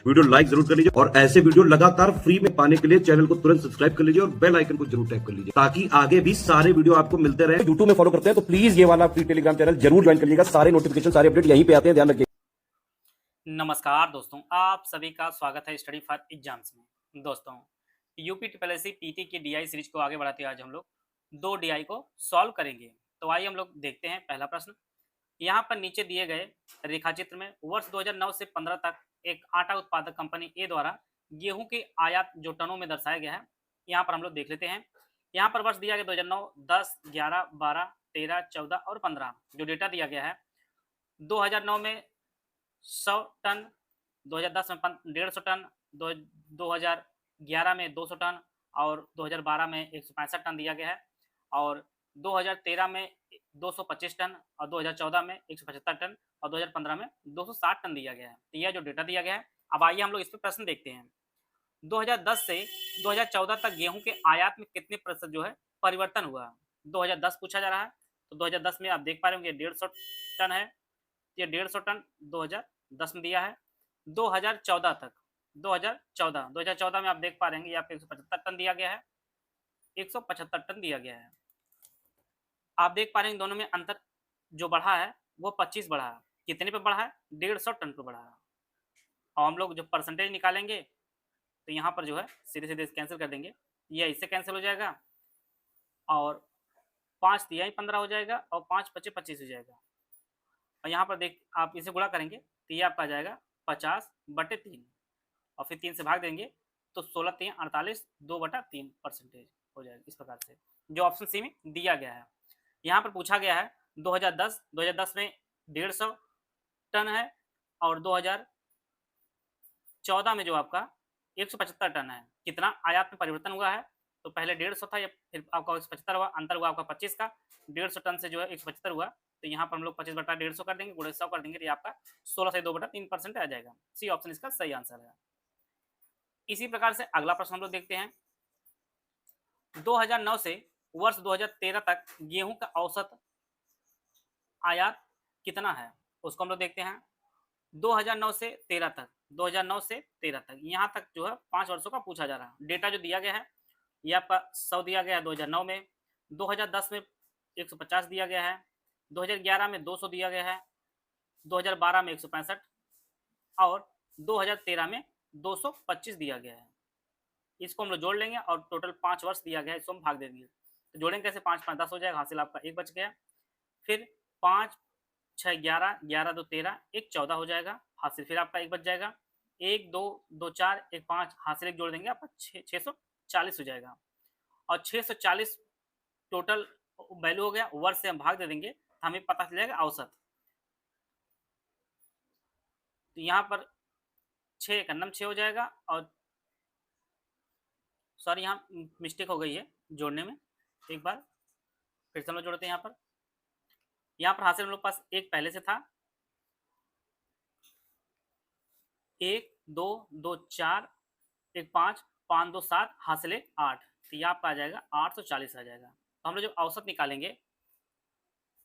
Video like जरूर कर लीजिए और ऐसे वीडियो लगातार फ्री में पाने के लिए चैनल को तुरंत सब्सक्राइब कर लीजिए और बेल आइकन को जरूर टैप कर लीजिए ताकि आगे भी सारे वीडियो आपको मिलते रहे। यूट्यूब में फॉलो करते हैं तो प्लीज ये वाला फ्री टेलीग्राम चैनल जरूर ज्वाइन कर लीजिएगा। सारे नोटिफिकेशन सारे अपडेट यहीं पे आते हैं, ध्यान रखिए। नमस्कार दोस्तों, आप सभी का स्वागत है स्टडी फॉर एग्जाम्स में। दोस्तों, यूपी ट्रिपल पीटी की डीआई सीरीज को आगे बढ़ाते हुए आज हम लोग 2 डीआई को सॉल्व करेंगे। तो आइए हम लोग देखते हैं पहला प्रश्न। यहाँ पर नीचे दिए गए रेखाचित्र में वर्ष 2009 से 15 तक एक आटा उत्पादक कंपनी ए द्वारा गेहूं के आयात जो टनों में दर्शाया गया है, यहाँ पर हम लोग देख लेते हैं। यहाँ पर वर्ष दिया गया 2009, 10, 11, 12, 13, 14 और 15 जो डेटा दिया गया है। 2009 में 100 टन, 2010 में 150 टन, 2011 में 200 टन और 2012 में 165 टन दिया गया है और 2013 में 225 टन और 2014 में 175 टन और 2015 में 260 टन दिया गया है। तो यह जो डेटा दिया गया है। अब आइए हम लोग इस पर प्रश्न देखते हैं। 2010 से 2014 तक गेहूं के आयात में कितने प्रतिशत जो है परिवर्तन हुआ। 2010 पूछा जा रहा है, तो 2010 में आप देख पा रहे होंगे 150 टन है। ये 150 टन 2010 में दिया है। 2014 तक 2014 में आप देख पा रहे हैं, ये आपको 175 टन दिया गया है। 175 टन दिया गया है। आप देख पा रहे हैं दोनों में अंतर जो बढ़ा है वो 25 बढ़ा है। कितने पे बढ़ा है? 150 टन पे बढ़ा है। और हम लोग जो परसेंटेज निकालेंगे तो यहाँ पर जो है सीधे सीधे कैंसिल कर देंगे, ये इससे कैंसिल हो जाएगा और 5 तिहाई 15 हो जाएगा और 5 पचे 25 हो जाएगा। और यहाँ पर देख आप इसे गुणा करेंगे तो ये आपका आ जाएगा 50/3 और फिर 3 से भाग देंगे तो 16 × 48 2/3 परसेंटेज हो जाएगा। इस प्रकार से जो ऑप्शन सी में दिया गया है। यहाँ पर पूछा गया है 2010 में 150 टन है और 2014 में जो आपका 175 टन है। कितना आयात में परिवर्तन हुआ है? तो पहले 150 था, या फिर आपका 175 हुआ, अंतर हुआ आपका 25 का। 150 टन से जो है 175 हुआ, तो यहाँ पर हम लोग 25/150 कर देंगे, गुणे 100 कर देंगे, तो ये आपका 16 से 2/3% आ जाएगा। सी ऑप्शन इसका सही आंसर है। इसी प्रकार से अगला प्रश्न हम लोग देखते हैं। 2009 से वर्ष 2013 तक गेहूं का औसत आयात कितना है, उसको हम लोग देखते हैं। 2009 से 13 तक, 2009 से 13 तक, यहाँ तक जो है 5 वर्षों का पूछा जा रहा है। डेटा जो दिया गया है ये आपका 100 दिया गया है 2009 में, 2010 में 150 दिया गया है, 2011 में 200 दिया गया है, 2012 में 165 और 2013 में 225 दिया गया है। इसको हम लोग जोड़ लेंगे और टोटल 5 वर्ष दिया गया है, इसको हम भाग देंगे। तो जोड़ेंगे कैसे? 5 5 10 हो जाएगा, हासिल आपका 1 बच गया। फिर 5 6 11, 11 2 13, 1 14 हो जाएगा, हासिल फिर आपका 1 बच जाएगा। 1 2 2 4 1 5, हासिल 1 जोड़ देंगे, आपका 640 हो जाएगा। और 640 टोटल वैल्यू हो गया, वर्ष से हम भाग दे देंगे तो हमें पता चल जाएगा औसत। तो यहाँ पर 6 एक अन्नम 6 हो जाएगा और सॉरी यहाँ मिस्टेक हो गई है जोड़ने में, एक बार फिर से हम लोग जोड़ते हैं। यहाँ पर हासिल हम लोग पास एक पहले से था, 1 2 2 4 1 5 5 2 7, हासिल 8, तो यहाँ पर आ जाएगा 840 आ जाएगा। तो हम लोग जब औसत निकालेंगे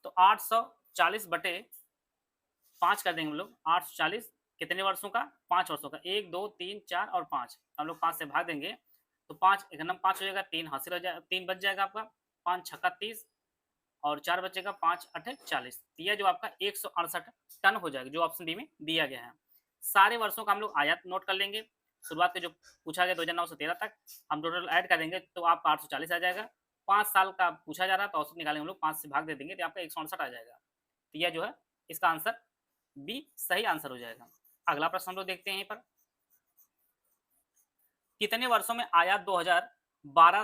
तो 840/5 कर देंगे हम लोग। 840 कितने वर्षों का? 5 वर्षों का। 1 2 3 4 और 5, हम लोग 5 से भाग देंगे तो 5 एक नंबर 5 हो जाएगा, 3 हासिल हो जाएगा, 3 बच जाएगा आपका, 5 छक्का 30 और 4 बचेगा, 5 8 40। तो यह जो आपका 168 टन हो जाएगा, जो ऑप्शन डी में दिया गया है। सारे वर्षों का हम लोग आयात नोट कर लेंगे। शुरुआत के जो पूछा गया 2009 से 13 तक, हम टोटल ऐड कर देंगे तो आपका 840 आ जाएगा। 5 साल का पूछा जा रहा है तो औसत निकालेंगे हम लोग, 5 से भाग दे देंगे तो आपका 168 आ जाएगा। तो यह जो है इसका आंसर बी सही आंसर हो जाएगा। अगला प्रश्न हम लोग देखते हैं। यहीं पर कितने वर्षों में आयात 2012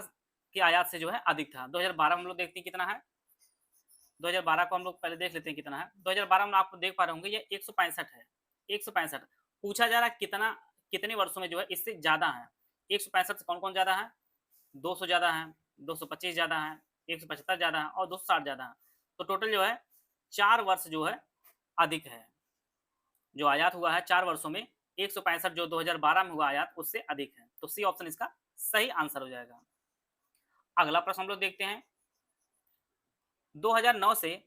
के आयात से जो है अधिक था? 2012 में हम लोग देखते हैं कितना है। 2012 को हम लोग पहले देख लेते हैं कितना है। 2012 में आप देख पा रहे होंगे ये 165 है। 165 पूछा जा रहा है कितना, कितने वर्षों में जो है इससे ज्यादा है। 165 से कौन कौन ज्यादा है? 200 ज्यादा है, 225 ज्यादा है, 175 ज्यादा है और 260 ज्यादा है। तो टोटल जो है 4 वर्ष जो है अधिक है। जो आयात हुआ है 4 वर्षों में 165 जो 2012 में हुआ आयात उससे अधिक है। तो सी ऑप्शन इसका सही आंसर हो जाएगा। अगला प्रश्न हम लोग देखते हैं। 2009 से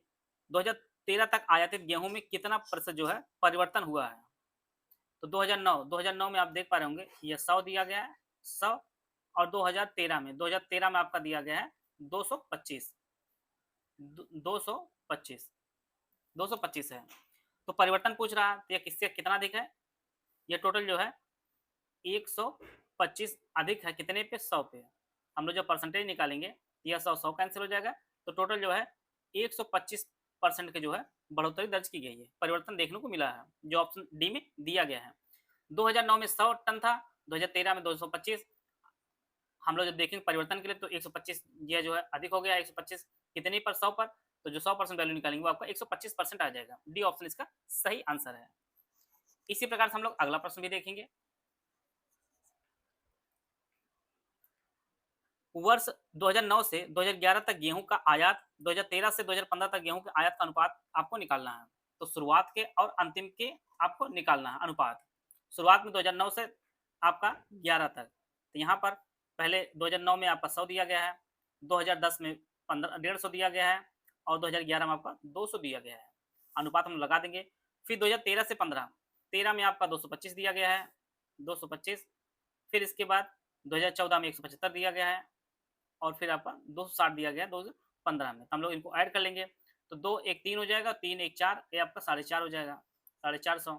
2013 तक आयातित गेहूं में कितना प्रतिशत जो है परिवर्तन हुआ है? तो 2009 में आप देख पा रहे होंगे ये 100 दिया गया है, 100 और 2013 में आपका दिया गया है 225, 225, 225 है। तो परिवर्तन पूछ रहा है, तो ये किससे कितना अधिक है? ये टोटल जो है 125 अधिक है कितने पे? 100 पे। हम लोग जो परसेंटेज निकालेंगे, यह 100 कैंसिल हो जाएगा, तो टोटल जो है 125% के जो है बढ़ोतरी दर्ज की गई है, परिवर्तन देखने को मिला है, जो ऑप्शन डी में दिया गया है। 2009 में 100 टन था, 2013 में 225। हम लोग जब देखेंगे परिवर्तन के लिए, तो 125 यह जो है अधिक हो गया, 125 कितने पर? 100 पर। तो जो 100% वैल्यू निकालेंगे वो आपका 125% आ जाएगा। डी ऑप्शन इसका सही आंसर है। इसी प्रकार से हम लोग अगला प्रश्न भी देखेंगे। वर्ष 2009 से 2011 तक गेहूं का आयात, 2013 से 2015 तक गेहूं के आयात का अनुपात आपको निकालना है। तो शुरुआत के और अंतिम के आपको निकालना है अनुपात। शुरुआत में 2009 से आपका 11 तक, तो यहाँ पर पहले 2009 में आपका 100 दिया गया है, 2010 में 150 दिया गया है और 2011 में आपका 200 दिया गया है। अनुपात हम लगा देंगे। फिर 2013 से 15, 13 में आपका 225 दिया गया है, 225। फिर इसके बाद 2014 में 175 दिया गया है और फिर आपका 260 दिया गया है 2015 में। हम लोग इनको ऐड कर लेंगे, तो 2 1 3 हो जाएगा, 3 1 4, ये आपका 450 हो जाएगा, 450।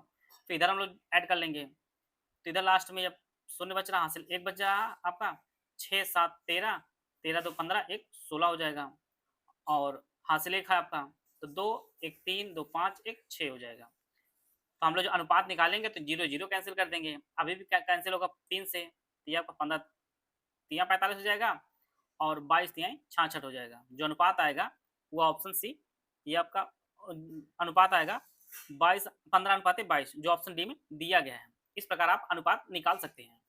फिर इधर हम लोग ऐड कर लेंगे, तो इधर लास्ट में जब शून्य बच रहा, हासिल 1 बच रहा आपका, 6 7 13, 13 2 15, 1 16 हो जाएगा और हासिल 1 है आपका, तो 2 1 3 2 5 1 6 हो जाएगा। तो हम लोग जो अनुपात निकालेंगे, तो 0 0 कैंसिल कर देंगे, अभी भी क्या कैंसिल होगा 3 से, तो ये आपका 15 3 45 हो जाएगा और 22 तिहाई 66 हो जाएगा। जो अनुपात आएगा वो ऑप्शन सी, ये आपका अनुपात आएगा 22, 15:22, जो ऑप्शन डी में दिया गया है। इस प्रकार आप अनुपात निकाल सकते हैं।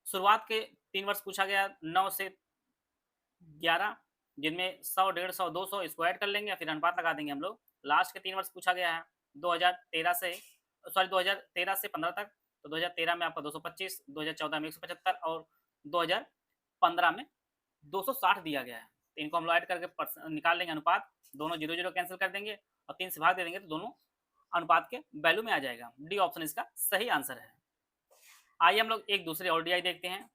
शुरुआत के 3 वर्ष पूछा गया 9 से 11, जिनमें 100 150 200 इसको ऐड कर लेंगे, फिर अनुपात लगा देंगे हम लोग। लास्ट के 3 वर्ष पूछा गया है 2013 से 15 तक, तो 2013 में आपका 225, 2014 में 175 और 2015 में 260 दिया गया है। तो इनको हम लोग ऐड करके निकाल लेंगे अनुपात, दोनों 0 0 कैंसिल कर देंगे और 3 से भाग दे देंगे, तो दोनों अनुपात के वैल्यू में आ जाएगा। डी ऑप्शन इसका सही आंसर है। आइए हम लोग एक दूसरे और डीआई देखते हैं।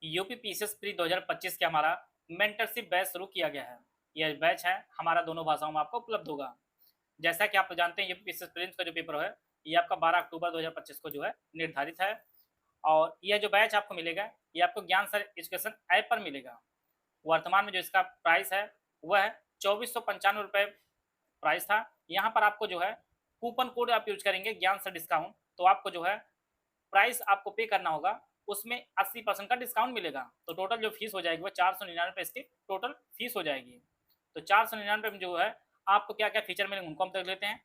यूपी पीसीएस प्री 2025 के हमारा मेंटरशिप बैच शुरू किया गया है। यह बैच है हमारा दोनों भाषाओं में आपको उपलब्ध होगा। जैसा कि आप जानते हैं यूपी पीसीएस प्रीलिम्स का जो पेपर है, ये आपका 12 अक्टूबर 2025 को जो है निर्धारित है और यह जो बैच आपको मिलेगा, ये आपको ज्ञान सर एजुकेशन ऐप पर मिलेगा। वर्तमान में जो इसका प्राइस है वह है 2495 प्राइस था। यहाँ पर आपको जो है कूपन कोड आप यूज करेंगे ज्ञान सर डिस्काउंट, तो आपको जो है प्राइस आपको पे करना होगा, उसमें 80% का डिस्काउंट मिलेगा। तो टोटल जो फीस हो जाएगी वो 499 इसकी टोटल फीस हो जाएगी। तो 499 में जो है आपको क्या क्या फीचर मिलेंगे उनको हम देख लेते हैं।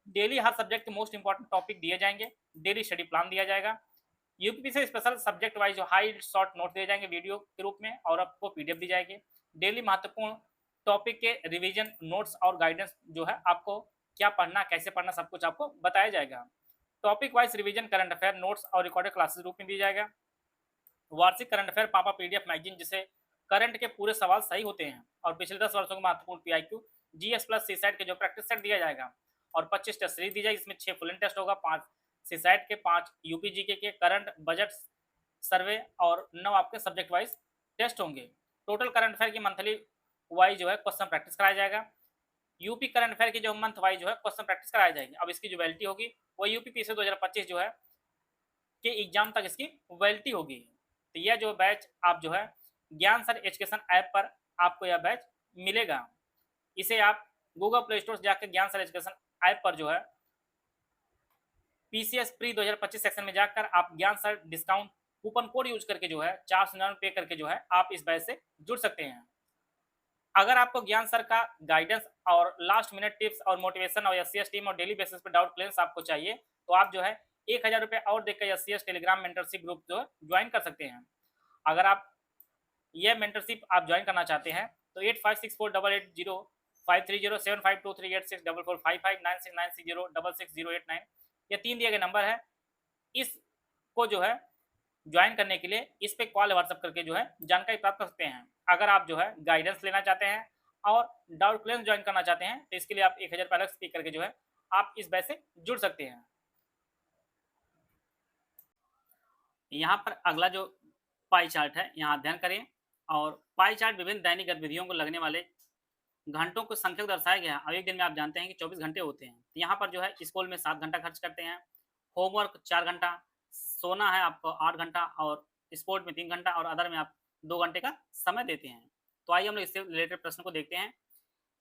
डेली हर सब्जेक्ट के मोस्ट इंपॉर्टेंट टॉपिक दिए जाएंगे, डेली स्टडी प्लान दिया जाएगा, यूपी से स्पेशल सब्जेक्ट वाइज जो हाई शॉर्ट नोट दिए जाएंगे वीडियो के रूप में और आपको पीडीएफ दी जाएगी। डेली महत्वपूर्ण टॉपिक के रिवीजन नोट्स और गाइडेंस जो है आपको क्या पढ़ना कैसे पढ़ना सब कुछ आपको बताया जाएगा। Topic wise revision current affair notes और रिकॉर्डेड क्लासेस रूप में दी जाएगा। वार्षिक करंट अफेयर पापा पीडीएफ मैगजीन, जिसे करंट के पूरे सवाल सही होते हैं और पिछले 10 वर्षों के महत्वपूर्ण पीआईक्यू जीएस प्लस सीसैट के जो प्रैक्टिस सेट दिया जाएगा और 25 टेस्ट सीरीज दी जाएगी। इसमें 6 फुल टेस्ट होगा, 5 सीसैट के, 5 यूपी जीके के, करंट बजट सर्वे और 9 आपके सब्जेक्ट वाइज टेस्ट होंगे। टोटल करंट अफेयर की मंथली वाइज जो है क्वेश्चन प्रैक्टिस कराया जाएगा। यूपी करंट अफेयर की जो मंथ वाइज जो है क्वेश्चन प्रैक्टिस कराई जाएगी। अब इसकी जो वैलिडिटी होगी वो यूपी पीसीएस 2025 जो है के एग्जाम तक इसकी वैलिडिटी होगी। तो यह जो बैच आप जो है ज्ञान सर एजुकेशन ऐप पर आपको यह बैच मिलेगा। इसे आप गूगल प्ले स्टोर से जाकर ज्ञान सर एजुकेशन ऐप पर जो है पीसीएस प्री 2025 सेक्शन में जाकर आप ज्ञान sir discount coupon code use करके जो है 499 पे करके जो है आप इस बैच से जुड़ सकते हैं। अगर आपको ज्ञान सर का गाइडेंस और लास्ट मिनट टिप्स और मोटिवेशन और एससीएस टीम और डेली बेसिस पे डाउट क्लियरेंस आपको चाहिए, तो आप जो है 1000 रुपये और देकर एससीएस टेलीग्राम मेंटरशिप ग्रुप जो ज्वाइन कर सकते हैं। अगर आप ये मेंटरशिप आप ज्वाइन करना चाहते हैं तो 8564880530 7523864455969660666089 ये 3 दिए गए नंबर है। इसको जो है ज्वाइन करने के लिए इस पे कॉल व्हाट्सएप करके जो है जानकारी प्राप्त कर सकते हैं। अगर आप जो है गाइडेंस लेना चाहते हैं और डाउट क्लियरेंस ज्वाइन करना चाहते हैं तो इसके लिए आप 1000 रुपये अलग पे करके जो है आप इस बैच से जुड़ सकते हैं। यहाँ पर अगला जो पाई चार्ट है यहाँ अध्ययन करें और पाई चार्ट विभिन्न दैनिक गतिविधियों को लगने वाले घंटों को संख्या को दर्शाया गया है। अब एक दिन में आप जानते हैं कि 24 घंटे होते हैं। यहाँ पर जो है स्कूल में 7 घंटा खर्च करते हैं, होमवर्क 4 घंटा, सोना है आपको 8 घंटा और स्पोर्ट में 3 घंटा और अदर में आप 2 घंटे का समय देते हैं। तो आइए हम लोग इससे रिलेटेड प्रश्न को देखते हैं।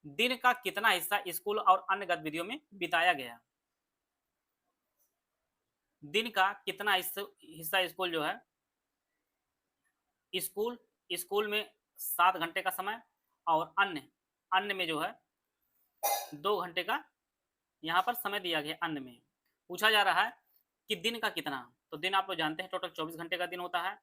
दिन का कितना हिस्सा स्कूल और अन्य गतिविधियों में बिताया गया? दिन का कितना हिस्सा स्कूल जो है स्कूल स्कूल में 7 घंटे का समय और अन्य अन्य में जो है 2 घंटे का यहाँ पर समय दिया गया। अन्य में पूछा जा रहा है कि दिन का कितना, तो दिन आप लोग जानते हैं टोटल 24 घंटे का दिन होता है।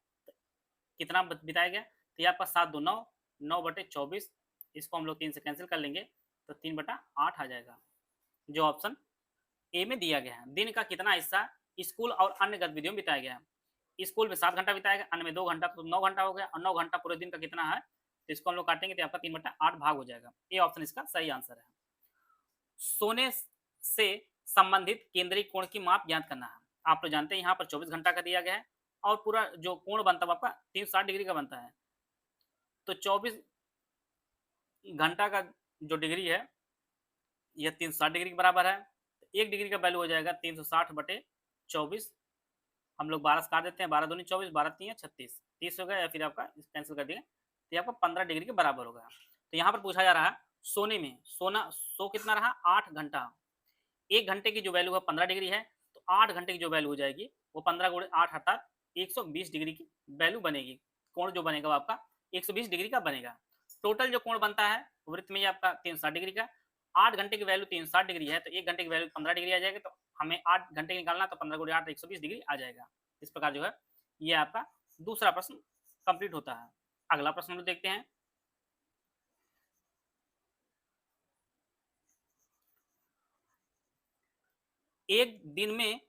कितना बिताया गया, तो ये आपका 7 2 9 9/24, इसको हम लोग 3 से कैंसिल कर लेंगे तो 3/8 आ जाएगा, जो ऑप्शन ए में दिया गया है। दिन का कितना हिस्सा स्कूल और अन्य गतिविधियों में बिताया गया है? स्कूल में 7 घंटा बिताया गया, अन्य में 2 घंटा, तो 9 घंटा हो गया और 9 घंटा पूरे दिन का कितना है, तो इसको हम लोग काटेंगे तो आपका 3/8 भाग हो जाएगा। ये ऑप्शन इसका सही आंसर है। सोने से संबंधित केंद्रीय कोण की माप ज्ञात करना है। आप तो जानते हैं यहाँ पर 24 घंटा का दिया गया है और पूरा जो कोण बनता है आपका 360 डिग्री का बनता है। तो 24 घंटा का जो डिग्री है यह 360 डिग्री के बराबर है। 1 डिग्री का वैल्यू हो जाएगा 360/24। हम लोग 12 से काट देते हैं, 12 दूनी 24, 12 तीन 36, 30 हो गया, या फिर आपका कैंसिल कर दिए तो ये आपका 15 डिग्री के बराबर होगा। तो यहाँ पर पूछा जा रहा है सोने में, सो कितना रहा 8 घंटा, 1 घंटे की जो वैल्यू है 15 डिग्री है, तो 8 घंटे की जो वैल्यू हो जाएगी वो 15 गुणे 8 अर्थात 120 डिग्री की वैल्यू बनेगी। कोण जो बनेगा वो आपका 120 डिग्री का बनेगा। टोटल जो कोण बनता है वृत्त में ये आपका 360 डिग्री का। 8 घंटे की वैल्यू 360 डिग्री है, तो 1 घंटे की वैल्यू 15 डिग्री आ जाएगी, तो हमें 8 घंटे निकालना, तो 15 गुणे 8 120 डिग्री आ जाएगा। इस प्रकार जो है ये आपका दूसरा प्रश्न कंप्लीट होता है। अगला प्रश्न हम देखते हैं। एक दिन में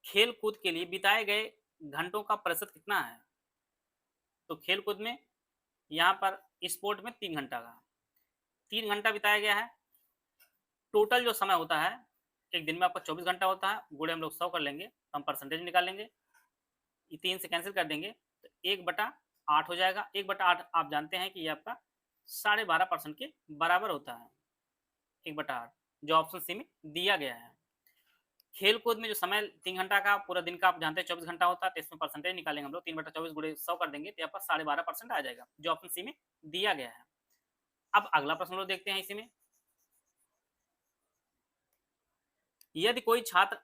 खेल कूद के लिए बिताए गए घंटों का प्रतिशत कितना है? तो खेल कूद में यहाँ पर स्पोर्ट में 3 घंटा का 3 घंटा बिताया गया है। टोटल जो समय होता है एक दिन में आपका 24 घंटा होता है, गुणे हम लोग 100 कर लेंगे, तो हम परसेंटेज निकालेंगे, 3 से कैंसिल कर देंगे तो 1/8 हो जाएगा। 1/8 आप जानते हैं कि ये आपका 12.5% के बराबर होता है। 1/8 जो ऑप्शन सी में दिया गया है। खेल कूद में जो समय 3 घंटा का पूरा दिन का आप जानते हैं 24 घंटा होता है, तो इसमें परसेंटेज निकालेंगे हम लोग, 3/24 गुणे 100 कर देंगे तो आपका 12.5% आ जाएगा, जो ऑप्शन सी में दिया गया है। अब अगला प्रश्न लोग देखते हैं। इसी में यदि कोई छात्र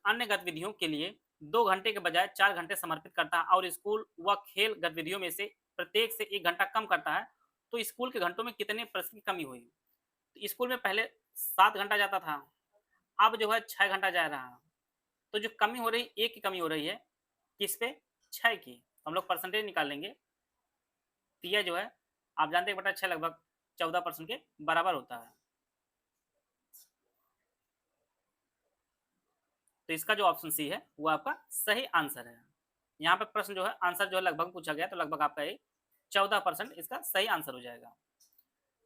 अन्य गतिविधियों के लिए 2 घंटे के बजाय 4 घंटे समर्पित करता है और स्कूल व खेल गतिविधियों में से प्रत्येक से 1 घंटा कम करता है, तो स्कूल के घंटों में कितने प्रतिशत की कमी हुई? तो स्कूल में पहले 7 घंटा जाता था, अब जो है 6 घंटा जा रहा है, तो जो कमी हो रही, 1 की कमी हो रही है, किस पे? 6 की। हम लोग परसेंटेज निकाल लेंगे, तो यह जो है आप जानते हैं 1/6 लगभग 14% के बराबर होता है। तो इसका जो ऑप्शन सी है वो आपका सही आंसर है। यहाँ पे प्रश्न जो है आंसर जो है लगभग पूछा गया, तो लगभग आपका ये 14% इसका सही आंसर हो जाएगा।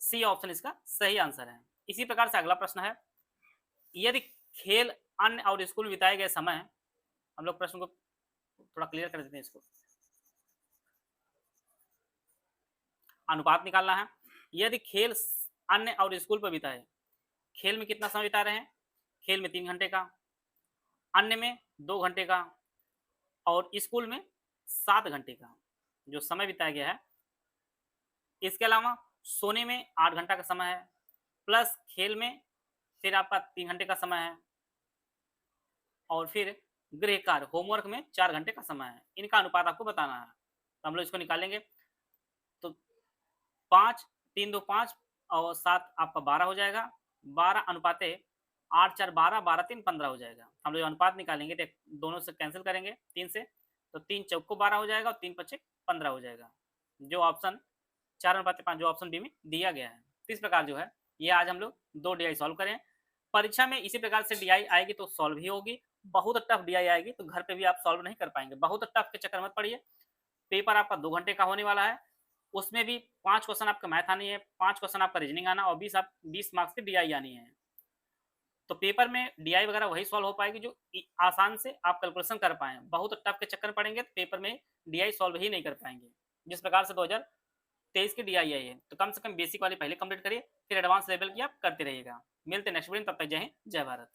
सी ऑप्शन इसका सही आंसर है। इसी प्रकार से अगला प्रश्न है, यदि खेल अन्य और स्कूल में बिताए गए समय, हम लोग प्रश्न को थोड़ा क्लियर कर देते हैं, इसको अनुपात निकालना है। यदि खेल अन्य और स्कूल पर बिताए, खेल में कितना समय बिता रहे हैं? खेल में 3 घंटे का, अन्य में 2 घंटे का और स्कूल में 7 घंटे का जो समय बिताया गया है। इसके अलावा सोने में 8 घंटा का समय है, प्लस खेल में फिर आपका 3 घंटे का समय है और फिर गृह कार्य होमवर्क में 4 घंटे का समय है। इनका अनुपात आपको बताना है, तो हम लोग इसको निकालेंगे, तो 5 3 2 5 और 7 आपका 12 हो जाएगा। 12 अनुपाते 8 4 12, 12 3 15 हो जाएगा। हम लोग अनुपात निकालेंगे तो दोनों से कैंसिल करेंगे 3 से, तो 3 चौको 12 हो जाएगा और 3 पच्चे 15 हो जाएगा, जो ऑप्शन 4/5 जो ऑप्शन बी में दिया गया है। तो इस प्रकार जो है ये आज हम लोग 2 डीआई सॉल्व करें। परीक्षा में इसी प्रकार से डीआई आएगी तो सॉल्व ही होगी, बहुत टफ डीआई आएगी तो घर पे भी आप सॉल्व नहीं कर पाएंगे। बहुत टफ के चक्कर मत पड़िए। पेपर आपका 2 घंटे का होने वाला है, उसमें भी 5 क्वेश्चन आपका मैथ आनी है, 5 क्वेश्चन आपका रीजनिंग आना और 20 मार्क्स की डीआई आनी है। तो पेपर में डीआई वगैरह वही सॉल्व हो पाएगी जो आसान से आप कैलकुलेशन कर पाएँ। बहुत टफ के चक्कर में पड़ेंगे तो पेपर में डीआई सॉल्व ही नहीं कर पाएँगे। जिस प्रकार से 2023 की डीआई आई है, तो कम से कम बेसिक वाली पहले कंप्लीट करिए, फिर एडवांस लेवल की आप करते रहिएगा। मिलते हैं नेक्स्ट वीडियो में, तब तक जय हिंद, जय भारत।